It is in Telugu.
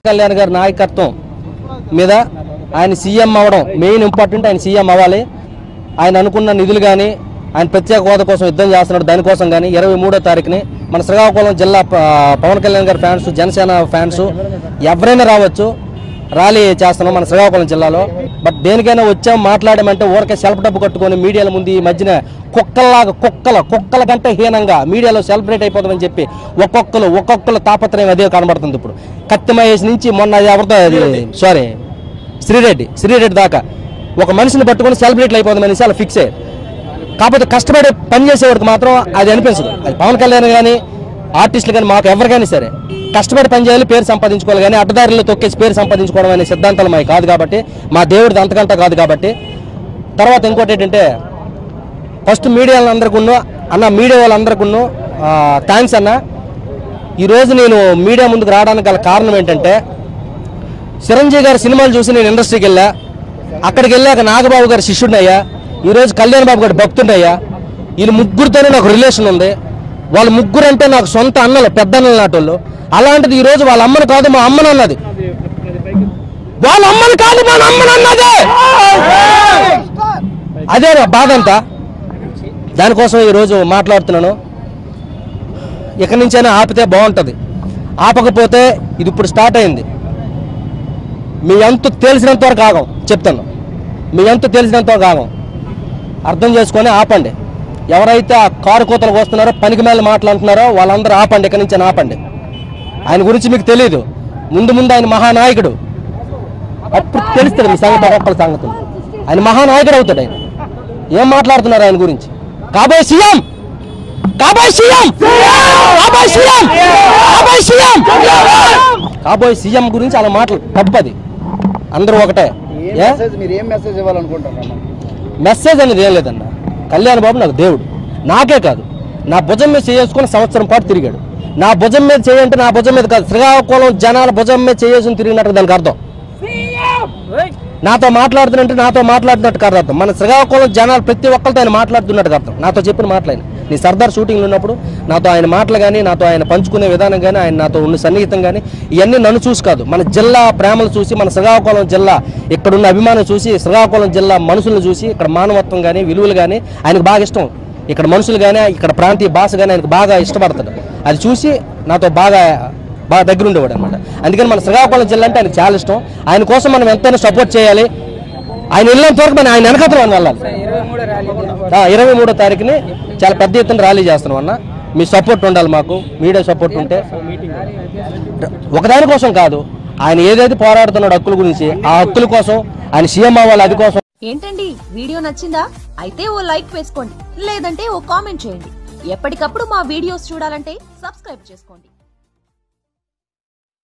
కళ్యాణ్ గారి నాయకత్వం మీద ఆయన సీఎం అవ్వడం మెయిన్ ఇంపార్టెంట్. ఆయన సీఎం అవ్వాలి. ఆయన అనుకున్న నిధులు కానీ ఆయన ప్రత్యేక హోదా కోసం యుద్ధం చేస్తున్నాడు. దానికోసం కానీ 23వ తారీఖుని మన శ్రీకాకుళం జిల్లా పవన్ కళ్యాణ్ గారి ఫ్యాన్స్, జనసేన ఫ్యాన్స్ ఎవరైనా రావచ్చు, ర్యాలీ చేస్తున్నాం మన శ్రీకాకుళం జిల్లాలో. బట్ దేనికైనా వచ్చాం మాట్లాడమంటే ఊరికే సెల్ఫ్ డబ్బు కట్టుకొని మీడియాల ముందు ఈ మధ్యన కుక్కల్లాగా కుక్కల కంటే హీనంగా మీడియాలో సెలబ్రేట్ అయిపోతామని చెప్పి ఒక్కొక్కరు తాపత్రయం అదే కనబడుతుంది. ఇప్పుడు కత్తి మహేష్ నుంచి మొన్న ఎవరితో శ్రీరెడ్డి దాకా ఒక మనిషిని పట్టుకొని సెలబ్రేట్లు అయిపోతామని అలా ఫిక్స్ అయ్యారు. కాకపోతే కష్టపడి పనిచేసేవాడికి మాత్రం అది అనిపించదు. అది పవన్ కళ్యాణ్ కానీ ఆర్టిస్టులు కానీ మాకు ఎవరికైనా సరే కష్టపడి పనిచేయాలి, పేరు సంపాదించుకోవాలి. కానీ అడ్డదారిలో తొక్కేసి పేరు సంపాదించుకోవడం అనే సిద్ధాంతాలు మాకు కాదు కాబట్టి, మా దేవుడిది అంతకంటే కాదు కాబట్టి. తర్వాత ఇంకోటి ఏంటంటే ఫస్ట్ మీడియా వాళ్ళందరికీ థ్యాంక్స్ అన్న. ఈరోజు నేను మీడియా ముందుకు రావడానికి గల కారణం ఏంటంటే చిరంజీవి గారి సినిమాలు చూసి నేను ఇండస్ట్రీకి వెళ్ళా. అక్కడికి వెళ్ళాక నాగబాబు గారి శిష్యుడినయ్యా, ఈరోజు కళ్యాణ్ బాబు గారి భక్తుడయ్యా. వీళ్ళు ముగ్గురితోనే నాకు రిలేషన్ ఉంది. వాళ్ళ ముగ్గురు అంటే నాకు సొంత అన్నలు, పెద్ద అన్నలు నాటోళ్ళు. అలాంటిది ఈరోజు వాళ్ళ అమ్మను కాదు మా అమ్మను అన్నది, వాళ్ళ అమ్మను కాదు మా అమ్మను అన్నది. అదే బాధ అంతా. దానికోసం ఈరోజు మాట్లాడుతున్నాను. ఇక్కడి నుంచైనా ఆపితే బాగుంటుంది. ఆపకపోతే ఇది ఇప్పుడు స్టార్ట్ అయింది. మీ ఎంత తెలిసినంత వరకు ఆగం చెప్తాను. మీ ఎంత తెలిసినంత వరకు ఆగం అర్థం చేసుకొని ఆపండి. ఎవరైతే ఆ కారు కూతలకు వస్తున్నారో, పనికి మేలు మాట్లాడుతున్నారో వాళ్ళందరూ ఆపండి. ఇక్కడి నుంచి ఆపండి. ఆయన గురించి మీకు తెలియదు. ముందు ఆయన మహానాయకుడు. అప్పుడు తెలుస్తుంది మీ సంగతి, ఒక్కల సంగతులు. ఆయన మహానాయకుడు అవుతాడు. ఆయన ఏం మాట్లాడుతున్నారు ఆయన గురించి? కాబోయే సీఎం గురించి అలా మాటలు తప్పది. అందరూ ఒకటే. మెసేజ్ అనేది ఏం లేదన్న. కళ్యాణ్ బాబు నాకు దేవుడు. నాకే కాదు, నా భుజం మీద చేసుకుని సంవత్సరం పాటు తిరిగాడు. నా భుజం మీద చేయంటే నా భుజం మీద కాదు, శ్రీకాకుళం జనాల భుజం మీద చేసుకుని తిరిగినట్టు దానికి అర్థం. నాతో మాట్లాడుతున్నట్టు కాదు అర్థం. మన శ్రీకాకుళం జనాలు ప్రతి ఒక్కరితో ఆయన మాట్లాడుతున్నట్టు అర్థం. నాతో చెప్పిన మాటలు నీ సర్దార్ షూటింగ్లో ఉన్నప్పుడు నాతో ఆయన మాటలు కానీ, నాతో ఆయన పంచుకునే విధానం కానీ, ఆయన నాతో ఉన్న సన్నిహితం కానీ, ఇవన్నీ నన్ను చూసి కాదు, మన జిల్లా ప్రేమలు చూసి, మన శ్రీకాకుళం జిల్లా ఇక్కడున్న అభిమానం చూసి, శ్రీకాకుళం జిల్లా మనుషులను చూసి, ఇక్కడ మానవత్వం కానీ, విలువలు కానీ ఆయనకు బాగా ఇష్టం. ఇక్కడ మనుషులు కానీ, ఇక్కడ ప్రాంతీయ భాష కానీ ఆయనకు బాగా ఇష్టపడతాడు. అది చూసి నాతో బాగా దగ్గర ఉండేవాడు అనమాట. అందుకని మన శ్రీకాకుళం జిల్లా అంటే ఆయనకు చాలా ఇష్టం. ఆయన కోసం మనం ఎంతైనా సపోర్ట్ చేయాలి. ఆయన వెళ్ళేంత వరకు మనం ఆయన వెనకతలో వెళ్ళాలి. 23వ తారీఖుని చాలా పెద్ద ఎత్తున ర్యాలీ చేస్తున్నాం అన్న. మీ సపోర్ట్ ఉండాలి, మాకు మీడియా సపోర్ట్ ఉంటే. ఒకదాని కోసం కాదు, ఆయన ఏదైతే పోరాడుతున్నాడు హక్కుల గురించి, ఆ హక్కుల కోసం ఆయన సీఎం అవ్వాలి. అది కోసం. ఏంటండి వీడియో నచ్చిందా? అయితే ఓ లైక్ వేసుకోండి, లేదంటే ఓ కామెంట్ చేయండి. ఎప్పటికప్పుడు మా వీడియోస్ చూడాలంటే సబ్స్క్రైబ్ చేసుకోండి.